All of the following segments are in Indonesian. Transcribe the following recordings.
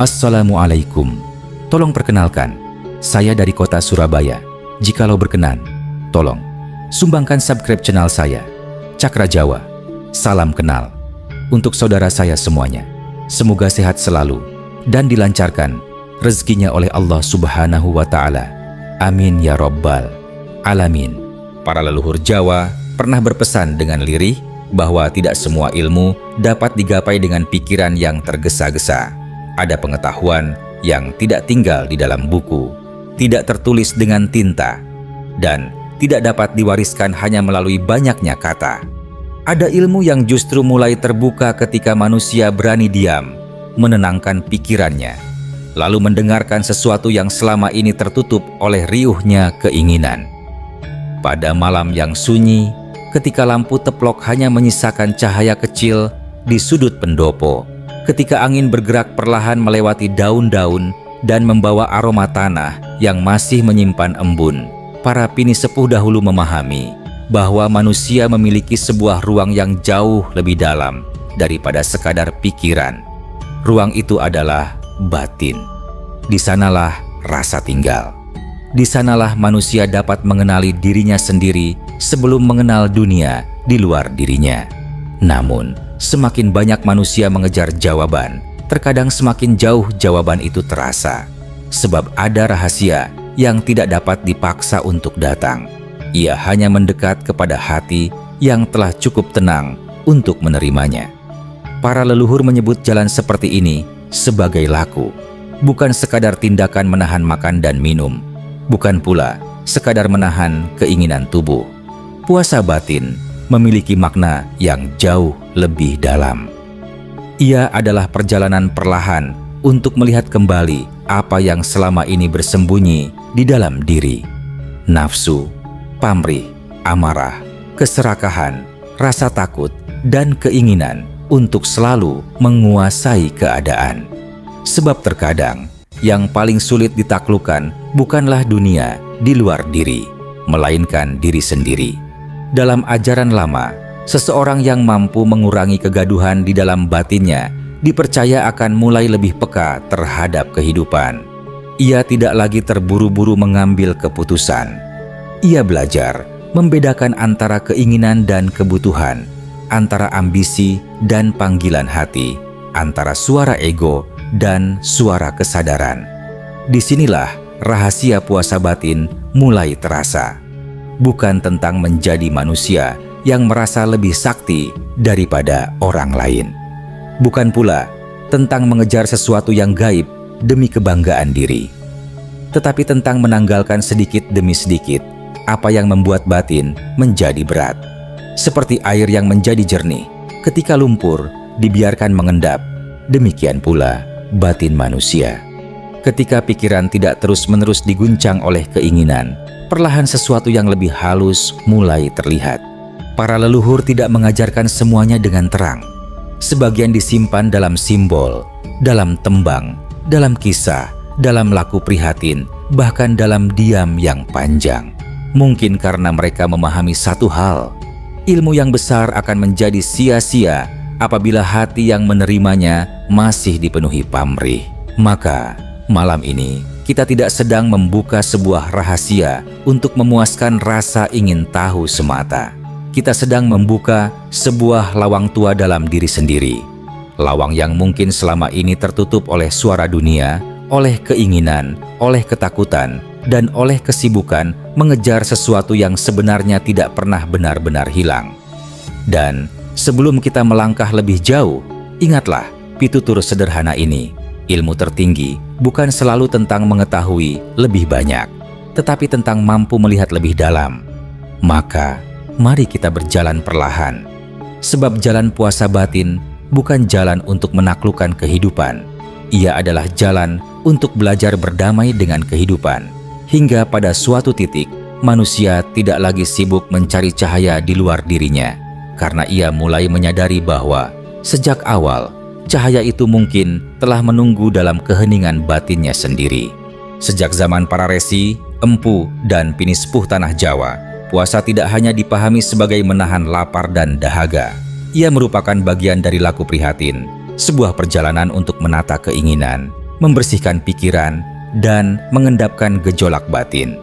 Assalamualaikum. Tolong perkenalkan, saya dari kota Surabaya. Jikalau berkenan, tolong sumbangkan subscribe channel saya, Cakra Jawa. Salam kenal untuk saudara saya semuanya. Semoga sehat selalu dan dilancarkan rezekinya oleh Allah Subhanahu wa Ta'ala. Amin ya Rabbal Alamin. Para leluhur Jawa pernah berpesan dengan lirih bahwa tidak semua ilmu dapat digapai dengan pikiran yang tergesa-gesa. Ada pengetahuan yang tidak tinggal di dalam buku, tidak tertulis dengan tinta, dan tidak dapat diwariskan hanya melalui banyaknya kata. Ada ilmu yang justru mulai terbuka ketika manusia berani diam, menenangkan pikirannya, lalu mendengarkan sesuatu yang selama ini tertutup oleh riuhnya keinginan. Pada malam yang sunyi, ketika lampu teplok hanya menyisakan cahaya kecil di sudut pendopo, ketika angin bergerak perlahan melewati daun-daun dan membawa aroma tanah yang masih menyimpan embun, para pini sepuh dahulu memahami bahwa manusia memiliki sebuah ruang yang jauh lebih dalam daripada sekadar pikiran. Ruang itu adalah batin. Di sanalah rasa tinggal. Di sanalah manusia dapat mengenali dirinya sendiri sebelum mengenal dunia di luar dirinya. Namun, semakin banyak manusia mengejar jawaban, terkadang semakin jauh jawaban itu terasa. Sebab ada rahasia yang tidak dapat dipaksa untuk datang. Ia hanya mendekat kepada hati yang telah cukup tenang untuk menerimanya. Para leluhur menyebut jalan seperti ini sebagai laku. Bukan sekadar tindakan menahan makan dan minum. Bukan pula sekadar menahan keinginan tubuh. Puasa batin memiliki makna yang jauh lebih dalam. Ia adalah perjalanan perlahan untuk melihat kembali apa yang selama ini bersembunyi di dalam diri. Nafsu, pamrih, amarah, keserakahan, rasa takut, dan keinginan untuk selalu menguasai keadaan. Sebab terkadang yang paling sulit ditaklukkan bukanlah dunia di luar diri, melainkan diri sendiri. Dalam ajaran lama, seseorang yang mampu mengurangi kegaduhan di dalam batinnya dipercaya akan mulai lebih peka terhadap kehidupan. Ia tidak lagi terburu-buru mengambil keputusan. Ia belajar membedakan antara keinginan dan kebutuhan, antara ambisi dan panggilan hati, antara suara ego dan suara kesadaran. Disinilah rahasia puasa batin mulai terasa. Bukan tentang menjadi manusia yang merasa lebih sakti daripada orang lain. Bukan pula tentang mengejar sesuatu yang gaib demi kebanggaan diri. Tetapi tentang menanggalkan sedikit demi sedikit apa yang membuat batin menjadi berat. Seperti air yang menjadi jernih ketika lumpur dibiarkan mengendap, demikian pula batin manusia. Ketika pikiran tidak terus-menerus diguncang oleh keinginan, perlahan sesuatu yang lebih halus mulai terlihat. Para leluhur tidak mengajarkan semuanya dengan terang. Sebagian disimpan dalam simbol, dalam tembang, dalam kisah, dalam laku prihatin, bahkan dalam diam yang panjang. Mungkin karena mereka memahami satu hal, ilmu yang besar akan menjadi sia-sia apabila hati yang menerimanya masih dipenuhi pamrih. Maka, malam ini kita tidak sedang membuka sebuah rahasia untuk memuaskan rasa ingin tahu semata. Kita sedang membuka sebuah lawang tua dalam diri sendiri. Lawang yang mungkin selama ini tertutup oleh suara dunia, oleh keinginan, oleh ketakutan, dan oleh kesibukan mengejar sesuatu yang sebenarnya tidak pernah benar-benar hilang. Dan sebelum kita melangkah lebih jauh, ingatlah pitutur sederhana ini. Ilmu tertinggi bukan selalu tentang mengetahui lebih banyak, tetapi tentang mampu melihat lebih dalam. Maka, mari kita berjalan perlahan. Sebab jalan puasa batin bukan jalan untuk menaklukkan kehidupan. Ia adalah jalan untuk belajar berdamai dengan kehidupan. Hingga pada suatu titik, manusia tidak lagi sibuk mencari cahaya di luar dirinya. Karena ia mulai menyadari bahwa sejak awal, cahaya itu mungkin telah menunggu dalam keheningan batinnya sendiri. Sejak zaman para resi, empu, dan pini sepuh tanah Jawa, puasa tidak hanya dipahami sebagai menahan lapar dan dahaga. Ia merupakan bagian dari laku prihatin, sebuah perjalanan untuk menata keinginan, membersihkan pikiran, dan mengendapkan gejolak batin.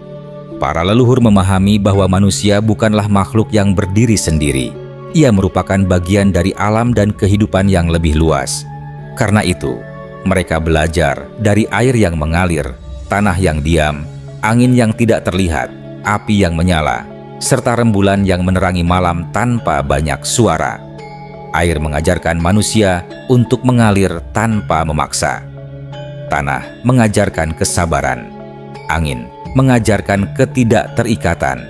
Para leluhur memahami bahwa manusia bukanlah makhluk yang berdiri sendiri. Ia merupakan bagian dari alam dan kehidupan yang lebih luas. Karena itu, mereka belajar dari air yang mengalir, tanah yang diam, angin yang tidak terlihat, api yang menyala, serta rembulan yang menerangi malam tanpa banyak suara. Air mengajarkan manusia untuk mengalir tanpa memaksa. Tanah mengajarkan kesabaran. Angin mengajarkan ketidakterikatan.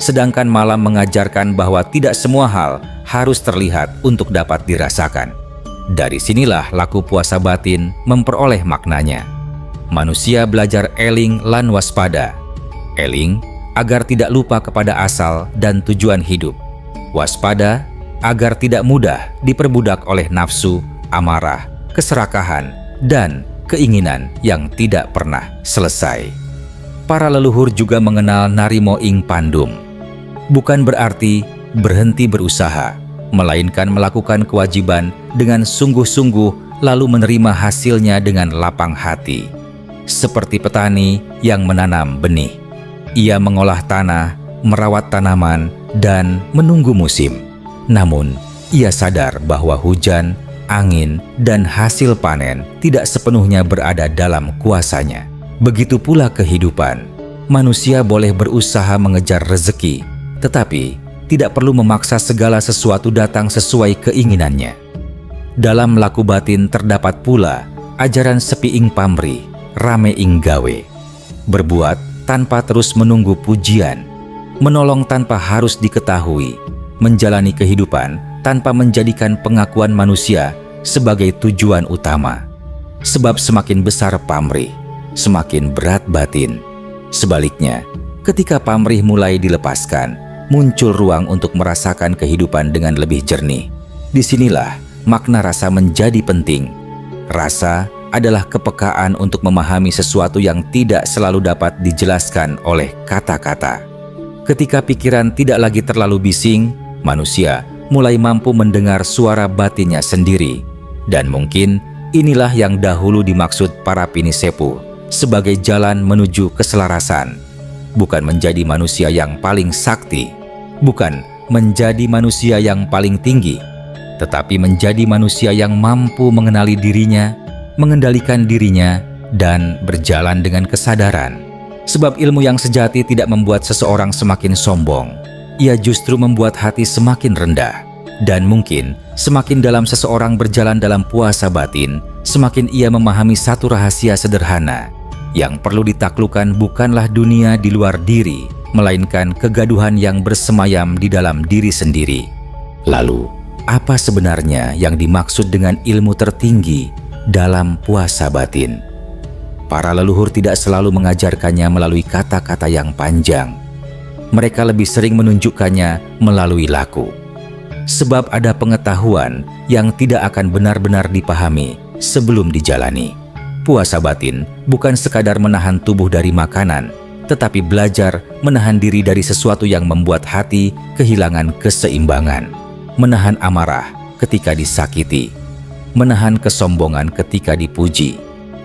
Sedangkan malam mengajarkan bahwa tidak semua hal harus terlihat untuk dapat dirasakan. Dari sinilah laku puasa batin memperoleh maknanya. Manusia belajar eling lan waspada. Eling agar tidak lupa kepada asal dan tujuan hidup. Waspada agar tidak mudah diperbudak oleh nafsu, amarah, keserakahan, dan keinginan yang tidak pernah selesai. Para leluhur juga mengenal narimo ing pandum. Bukan berarti berhenti berusaha, melainkan melakukan kewajiban dengan sungguh-sungguh lalu menerima hasilnya dengan lapang hati. Seperti petani yang menanam benih. Ia mengolah tanah, merawat tanaman, dan menunggu musim. Namun, ia sadar bahwa hujan, angin, dan hasil panen tidak sepenuhnya berada dalam kuasanya. Begitu pula kehidupan. Manusia boleh berusaha mengejar rezeki, tetapi tidak perlu memaksa segala sesuatu datang sesuai keinginannya. Dalam laku batin terdapat pula ajaran sepi ing pamrih, rame ing gawe. Berbuat tanpa terus menunggu pujian, menolong tanpa harus diketahui, menjalani kehidupan tanpa menjadikan pengakuan manusia sebagai tujuan utama. Sebab semakin besar pamrih, semakin berat batin. Sebaliknya, ketika pamrih mulai dilepaskan, muncul ruang untuk merasakan kehidupan dengan lebih jernih. Disinilah makna rasa menjadi penting. Rasa adalah kepekaan untuk memahami sesuatu yang tidak selalu dapat dijelaskan oleh kata-kata. Ketika pikiran tidak lagi terlalu bising, manusia mulai mampu mendengar suara batinnya sendiri. Dan mungkin inilah yang dahulu dimaksud para pinisepu sebagai jalan menuju keselarasan. Bukan menjadi manusia yang paling sakti, bukan menjadi manusia yang paling tinggi, tetapi menjadi manusia yang mampu mengenali dirinya, mengendalikan dirinya, dan berjalan dengan kesadaran. Sebab ilmu yang sejati tidak membuat seseorang semakin sombong. Ia justru membuat hati semakin rendah. Dan mungkin semakin dalam seseorang berjalan dalam puasa batin, semakin ia memahami satu rahasia sederhana. Yang perlu ditaklukkan bukanlah dunia di luar diri, melainkan kegaduhan yang bersemayam di dalam diri sendiri. Lalu, apa sebenarnya yang dimaksud dengan ilmu tertinggi dalam puasa batin? Para leluhur tidak selalu mengajarkannya melalui kata-kata yang panjang. Mereka lebih sering menunjukkannya melalui laku. Sebab ada pengetahuan yang tidak akan benar-benar dipahami sebelum dijalani. Puasa batin bukan sekadar menahan tubuh dari makanan, tetapi belajar menahan diri dari sesuatu yang membuat hati kehilangan keseimbangan. Menahan amarah ketika disakiti, menahan kesombongan ketika dipuji,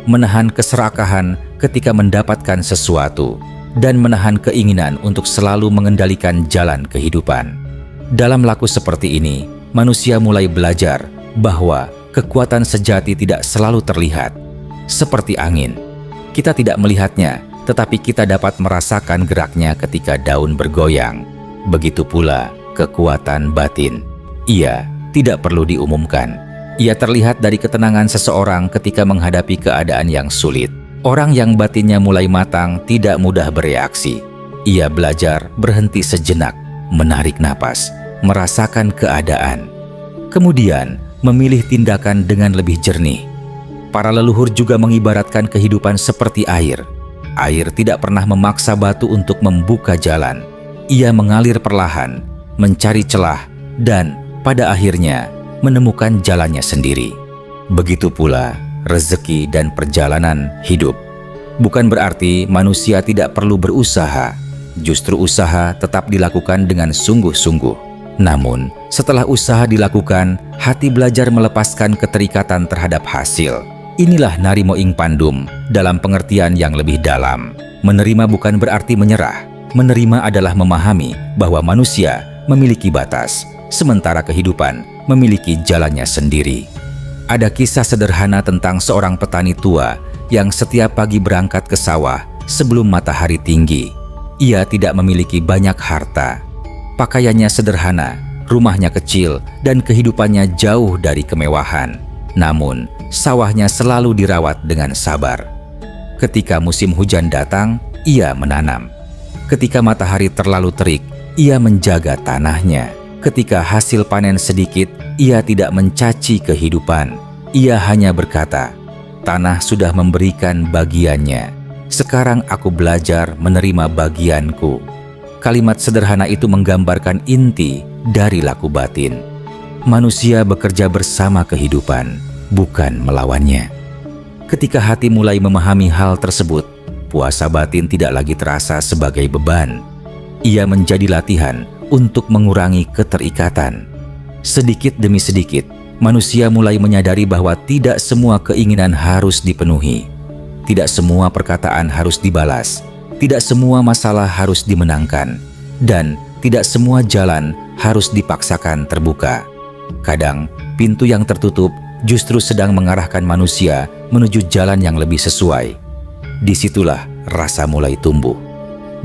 menahan keserakahan ketika mendapatkan sesuatu, dan menahan keinginan untuk selalu mengendalikan jalan kehidupan. Dalam laku seperti ini, manusia mulai belajar bahwa kekuatan sejati tidak selalu terlihat. Seperti angin, kita tidak melihatnya, tetapi kita dapat merasakan geraknya ketika daun bergoyang. Begitu pula kekuatan batin. Ia tidak perlu diumumkan. Ia terlihat dari ketenangan seseorang ketika menghadapi keadaan yang sulit. Orang yang batinnya mulai matang tidak mudah bereaksi. Ia belajar berhenti sejenak, menarik napas, merasakan keadaan. Kemudian memilih tindakan dengan lebih jernih. Para leluhur juga mengibaratkan kehidupan seperti air. Air tidak pernah memaksa batu untuk membuka jalan. Ia mengalir perlahan, mencari celah, dan pada akhirnya menemukan jalannya sendiri. Begitu pula rezeki dan perjalanan hidup. Bukan berarti manusia tidak perlu berusaha. Justru usaha tetap dilakukan dengan sungguh-sungguh. Namun, setelah usaha dilakukan, hati belajar melepaskan keterikatan terhadap hasil. Inilah Narimo ing Pandum dalam pengertian yang lebih dalam. Menerima bukan berarti menyerah. Menerima adalah memahami bahwa manusia memiliki batas, sementara kehidupan memiliki jalannya sendiri. Ada kisah sederhana tentang seorang petani tua yang setiap pagi berangkat ke sawah sebelum matahari tinggi. Ia tidak memiliki banyak harta. Pakaiannya sederhana, rumahnya kecil, dan kehidupannya jauh dari kemewahan. Namun, sawahnya selalu dirawat dengan sabar. Ketika musim hujan datang, ia menanam. Ketika matahari terlalu terik, ia menjaga tanahnya. Ketika hasil panen sedikit, ia tidak mencaci kehidupan. Ia hanya berkata, "Tanah sudah memberikan bagiannya. Sekarang aku belajar menerima bagianku." Kalimat sederhana itu menggambarkan inti dari laku batin. Manusia bekerja bersama kehidupan, bukan melawannya. Ketika hati mulai memahami hal tersebut, puasa batin tidak lagi terasa sebagai beban. Ia menjadi latihan untuk mengurangi keterikatan. Sedikit demi sedikit, manusia mulai menyadari bahwa tidak semua keinginan harus dipenuhi. Tidak semua perkataan harus dibalas. Tidak semua masalah harus dimenangkan. Dan tidak semua jalan harus dipaksakan terbuka. Kadang, pintu yang tertutup justru sedang mengarahkan manusia menuju jalan yang lebih sesuai. Disitulah rasa mulai tumbuh.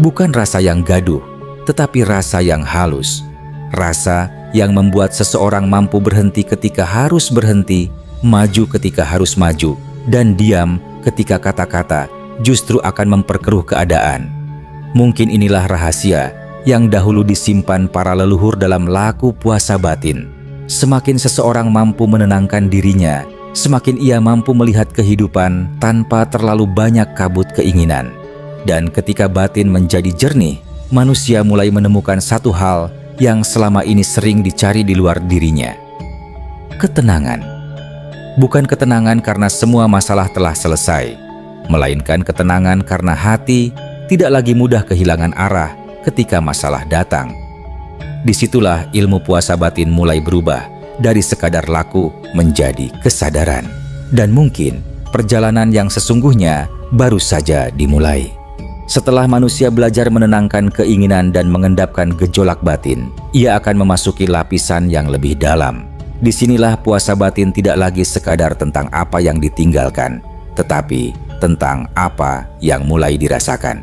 Bukan rasa yang gaduh, tetapi rasa yang halus. Rasa yang membuat seseorang mampu berhenti ketika harus berhenti, maju ketika harus maju, dan diam ketika kata-kata justru akan memperkeruh keadaan. Mungkin inilah rahasia yang dahulu disimpan para leluhur dalam laku puasa batin. Semakin seseorang mampu menenangkan dirinya, semakin ia mampu melihat kehidupan tanpa terlalu banyak kabut keinginan. Dan ketika batin menjadi jernih, manusia mulai menemukan satu hal yang selama ini sering dicari di luar dirinya. Ketenangan. Bukan ketenangan karena semua masalah telah selesai, melainkan ketenangan karena hati tidak lagi mudah kehilangan arah ketika masalah datang. Disitulah ilmu puasa batin mulai berubah dari sekadar laku menjadi kesadaran. Dan mungkin perjalanan yang sesungguhnya baru saja dimulai. Setelah manusia belajar menenangkan keinginan dan mengendapkan gejolak batin, ia akan memasuki lapisan yang lebih dalam. Disinilah puasa batin tidak lagi sekadar tentang apa yang ditinggalkan, tetapi tentang apa yang mulai dirasakan.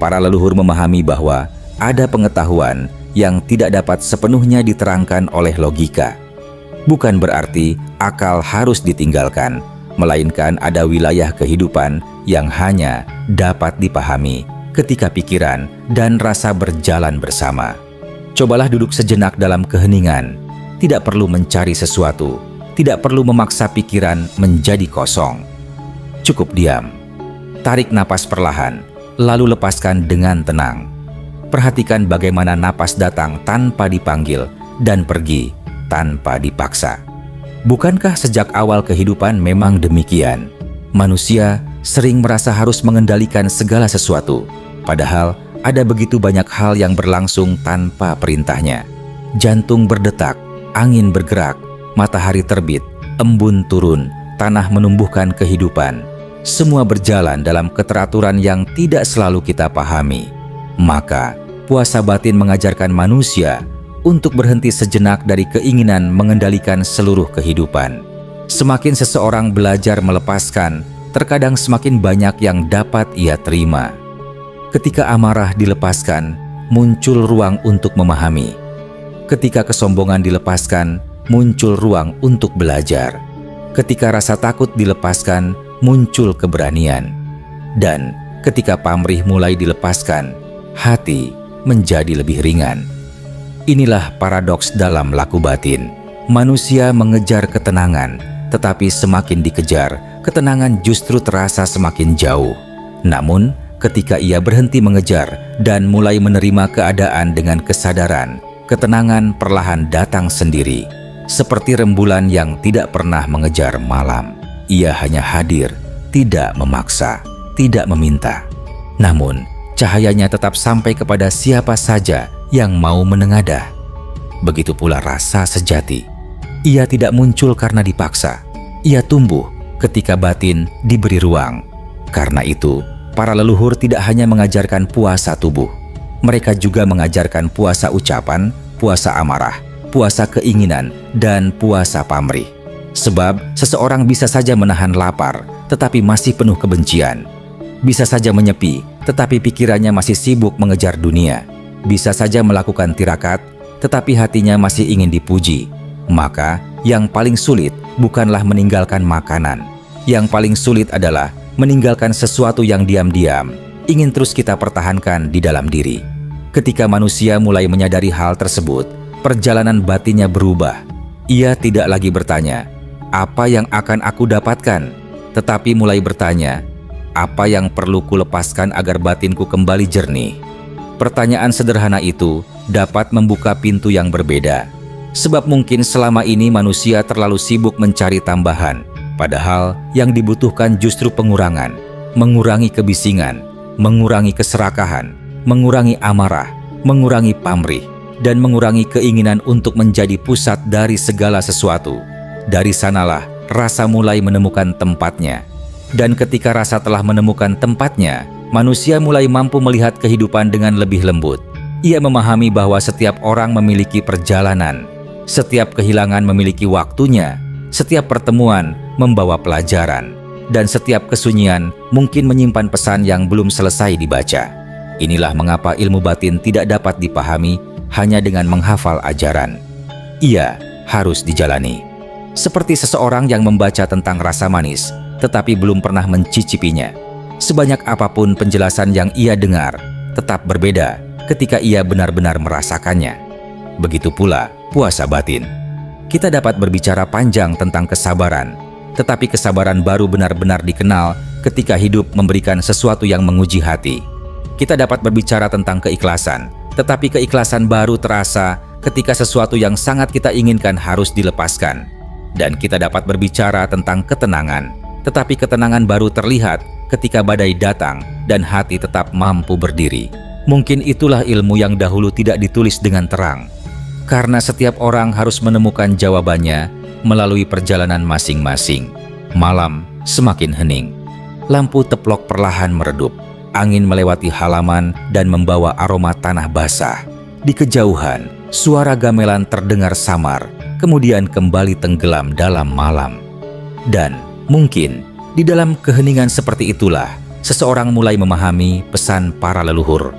Para leluhur memahami bahwa ada pengetahuan yang tidak dapat sepenuhnya diterangkan oleh logika. Bukan berarti akal harus ditinggalkan, melainkan ada wilayah kehidupan yang hanya dapat dipahami ketika pikiran dan rasa berjalan bersama. Cobalah duduk sejenak dalam keheningan, tidak perlu mencari sesuatu, tidak perlu memaksa pikiran menjadi kosong. Cukup diam, tarik napas perlahan, lalu lepaskan dengan tenang. Perhatikan bagaimana napas datang tanpa dipanggil dan pergi tanpa dipaksa. Bukankah sejak awal kehidupan memang demikian? Manusia sering merasa harus mengendalikan segala sesuatu, padahal ada begitu banyak hal yang berlangsung tanpa perintahnya. Jantung berdetak, angin bergerak, matahari terbit, embun turun, tanah menumbuhkan kehidupan. Semua berjalan dalam keteraturan yang tidak selalu kita pahami. Maka, puasa batin mengajarkan manusia untuk berhenti sejenak dari keinginan mengendalikan seluruh kehidupan. Semakin seseorang belajar melepaskan, terkadang semakin banyak yang dapat ia terima. Ketika amarah dilepaskan, muncul ruang untuk memahami. Ketika kesombongan dilepaskan, muncul ruang untuk belajar. Ketika rasa takut dilepaskan, muncul keberanian. Dan ketika pamrih mulai dilepaskan, hati menjadi lebih ringan. Inilah paradoks dalam laku batin. Manusia mengejar ketenangan, tetapi semakin dikejar, ketenangan justru terasa semakin jauh. Namun, ketika ia berhenti mengejar dan mulai menerima keadaan dengan kesadaran, ketenangan perlahan datang sendiri. Seperti rembulan yang tidak pernah mengejar malam. Ia hanya hadir, tidak memaksa, tidak meminta. Namun, cahayanya tetap sampai kepada siapa saja yang mau menengadah. Begitu pula rasa sejati. Ia tidak muncul karena dipaksa. Ia tumbuh ketika batin diberi ruang. Karena itu, para leluhur tidak hanya mengajarkan puasa tubuh, mereka juga mengajarkan puasa ucapan, puasa amarah, puasa keinginan, dan puasa pamrih. Sebab seseorang bisa saja menahan lapar, tetapi masih penuh kebencian. Bisa saja menyepi, tetapi pikirannya masih sibuk mengejar dunia. Bisa saja melakukan tirakat, tetapi hatinya masih ingin dipuji. Maka, yang paling sulit bukanlah meninggalkan makanan. Yang paling sulit adalah meninggalkan sesuatu yang diam-diam ingin terus kita pertahankan di dalam diri. Ketika manusia mulai menyadari hal tersebut, perjalanan batinnya berubah. Ia tidak lagi bertanya, "Apa yang akan aku dapatkan?" Tetapi mulai bertanya, "Apa yang perlu kulepaskan agar batinku kembali jernih?" Pertanyaan sederhana itu dapat membuka pintu yang berbeda. Sebab mungkin selama ini manusia terlalu sibuk mencari tambahan, padahal yang dibutuhkan justru pengurangan, mengurangi kebisingan, mengurangi keserakahan, mengurangi amarah, mengurangi pamrih, dan mengurangi keinginan untuk menjadi pusat dari segala sesuatu. Dari sanalah rasa mulai menemukan tempatnya. Dan ketika rasa telah menemukan tempatnya, manusia mulai mampu melihat kehidupan dengan lebih lembut. Ia memahami bahwa setiap orang memiliki perjalanan, setiap kehilangan memiliki waktunya, setiap pertemuan membawa pelajaran, dan setiap kesunyian mungkin menyimpan pesan yang belum selesai dibaca. Inilah mengapa ilmu batin tidak dapat dipahami hanya dengan menghafal ajaran. Ia harus dijalani. Seperti seseorang yang membaca tentang rasa manis, tetapi belum pernah mencicipinya. Sebanyak apapun penjelasan yang ia dengar, tetap berbeda ketika ia benar-benar merasakannya. Begitu pula puasa batin. Kita dapat berbicara panjang tentang kesabaran, tetapi kesabaran baru benar-benar dikenal ketika hidup memberikan sesuatu yang menguji hati. Kita dapat berbicara tentang keikhlasan, tetapi keikhlasan baru terasa ketika sesuatu yang sangat kita inginkan harus dilepaskan. Dan kita dapat berbicara tentang ketenangan, tetapi ketenangan baru terlihat ketika badai datang dan hati tetap mampu berdiri. Mungkin itulah ilmu yang dahulu tidak ditulis dengan terang, karena setiap orang harus menemukan jawabannya melalui perjalanan masing-masing. Malam semakin hening. Lampu teplok perlahan meredup. Angin melewati halaman dan membawa aroma tanah basah. Di kejauhan, suara gamelan terdengar samar, kemudian kembali tenggelam dalam malam. Dan mungkin di dalam keheningan seperti itulah seseorang mulai memahami pesan para leluhur.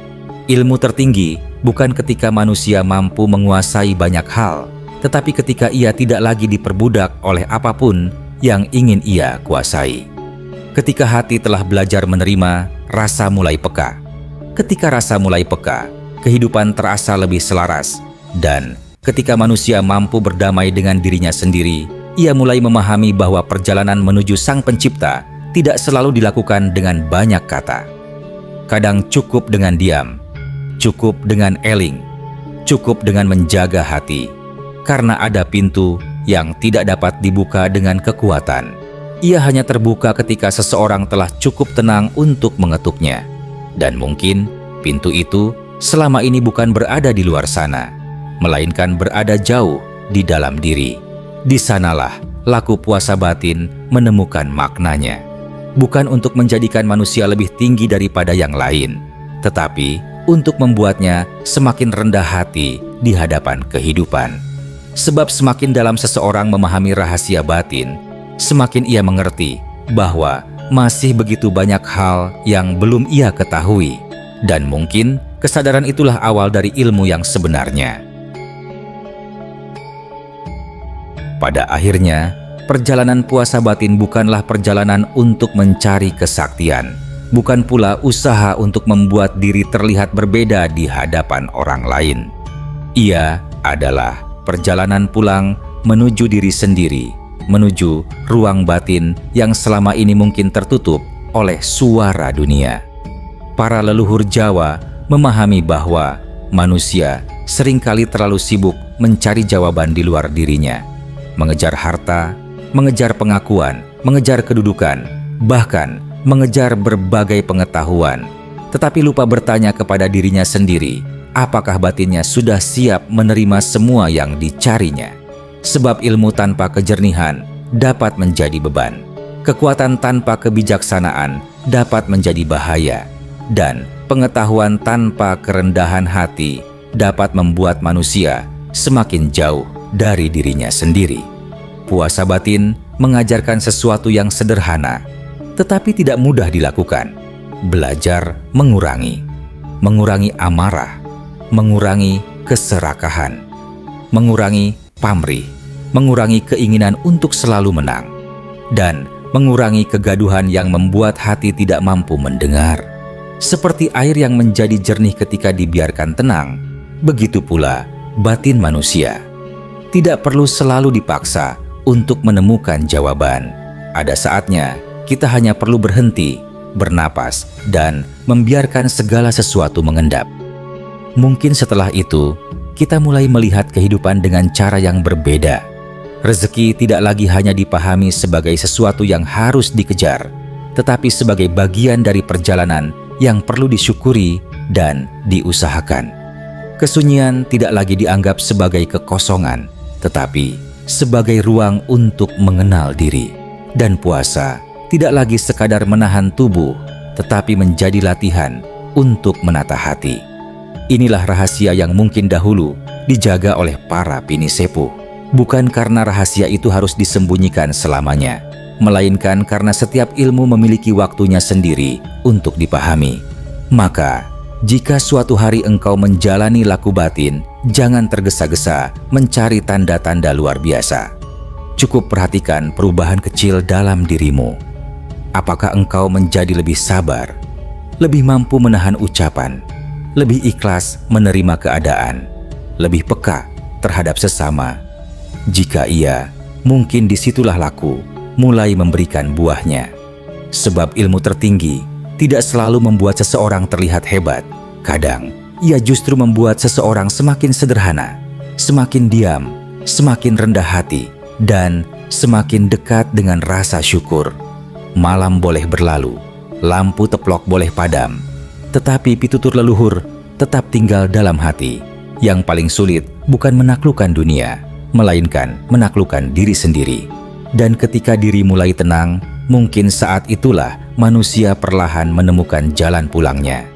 Ilmu tertinggi bukan ketika manusia mampu menguasai banyak hal, tetapi ketika ia tidak lagi diperbudak oleh apapun yang ingin ia kuasai. Ketika hati telah belajar menerima, rasa mulai peka. Ketika rasa mulai peka, kehidupan terasa lebih selaras. Dan ketika manusia mampu berdamai dengan dirinya sendiri, ia mulai memahami bahwa perjalanan menuju Sang Pencipta tidak selalu dilakukan dengan banyak kata. Kadang cukup dengan diam, cukup dengan eling, cukup dengan menjaga hati. Karena ada pintu yang tidak dapat dibuka dengan kekuatan. Ia hanya terbuka ketika seseorang telah cukup tenang untuk mengetuknya. Dan mungkin pintu itu selama ini bukan berada di luar sana, melainkan berada jauh di dalam diri. Di sanalah laku puasa batin menemukan maknanya. Bukan untuk menjadikan manusia lebih tinggi daripada yang lain, tetapi untuk membuatnya semakin rendah hati di hadapan kehidupan. Sebab semakin dalam seseorang memahami rahasia batin, semakin ia mengerti bahwa masih begitu banyak hal yang belum ia ketahui. Dan mungkin kesadaran itulah awal dari ilmu yang sebenarnya. Pada akhirnya, perjalanan puasa batin bukanlah perjalanan untuk mencari kesaktian, bukan pula usaha untuk membuat diri terlihat berbeda di hadapan orang lain. Ia adalah perjalanan pulang menuju diri sendiri, menuju ruang batin yang selama ini mungkin tertutup oleh suara dunia. Para leluhur Jawa memahami bahwa manusia seringkali terlalu sibuk mencari jawaban di luar dirinya, mengejar harta, mengejar pengakuan, mengejar kedudukan, bahkan mengejar berbagai pengetahuan, tetapi lupa bertanya kepada dirinya sendiri, apakah batinnya sudah siap menerima semua yang dicarinya. Sebab ilmu tanpa kejernihan dapat menjadi beban. Kekuatan tanpa kebijaksanaan dapat menjadi bahaya, dan pengetahuan tanpa kerendahan hati dapat membuat manusia semakin jauh dari dirinya sendiri. Puasa batin mengajarkan sesuatu yang sederhana, tetapi tidak mudah dilakukan. Belajar mengurangi amarah, mengurangi keserakahan, mengurangi pamrih, mengurangi keinginan untuk selalu menang, dan mengurangi kegaduhan yang membuat hati tidak mampu mendengar. Seperti air yang menjadi jernih ketika dibiarkan tenang, begitu pula batin manusia. Tidak perlu selalu dipaksa untuk menemukan jawaban. Ada saatnya kita hanya perlu berhenti, bernapas, dan membiarkan segala sesuatu mengendap. Mungkin setelah itu, kita mulai melihat kehidupan dengan cara yang berbeda. Rezeki tidak lagi hanya dipahami sebagai sesuatu yang harus dikejar, tetapi sebagai bagian dari perjalanan yang perlu disyukuri dan diusahakan. Kesunyian tidak lagi dianggap sebagai kekosongan, tetapi sebagai ruang untuk mengenal diri. Dan puasa tidak lagi sekadar menahan tubuh, tetapi menjadi latihan untuk menata hati. Inilah rahasia yang mungkin dahulu dijaga oleh para pinisepuh. Bukan karena rahasia itu harus disembunyikan selamanya, melainkan karena setiap ilmu memiliki waktunya sendiri untuk dipahami. Maka, jika suatu hari engkau menjalani laku batin, jangan tergesa-gesa mencari tanda-tanda luar biasa. Cukup perhatikan perubahan kecil dalam dirimu. Apakah engkau menjadi lebih sabar, lebih mampu menahan ucapan, lebih ikhlas menerima keadaan, lebih peka terhadap sesama? Jika iya, mungkin disitulah laku mulai memberikan buahnya. Sebab ilmu tertinggi tidak selalu membuat seseorang terlihat hebat. Kadang, ia justru membuat seseorang semakin sederhana, semakin diam, semakin rendah hati, dan semakin dekat dengan rasa syukur. Malam boleh berlalu, lampu teplok boleh padam, tetapi pitutur leluhur tetap tinggal dalam hati. Yang paling sulit bukan menaklukkan dunia, melainkan menaklukkan diri sendiri. Dan ketika diri mulai tenang, mungkin saat itulah manusia perlahan menemukan jalan pulangnya.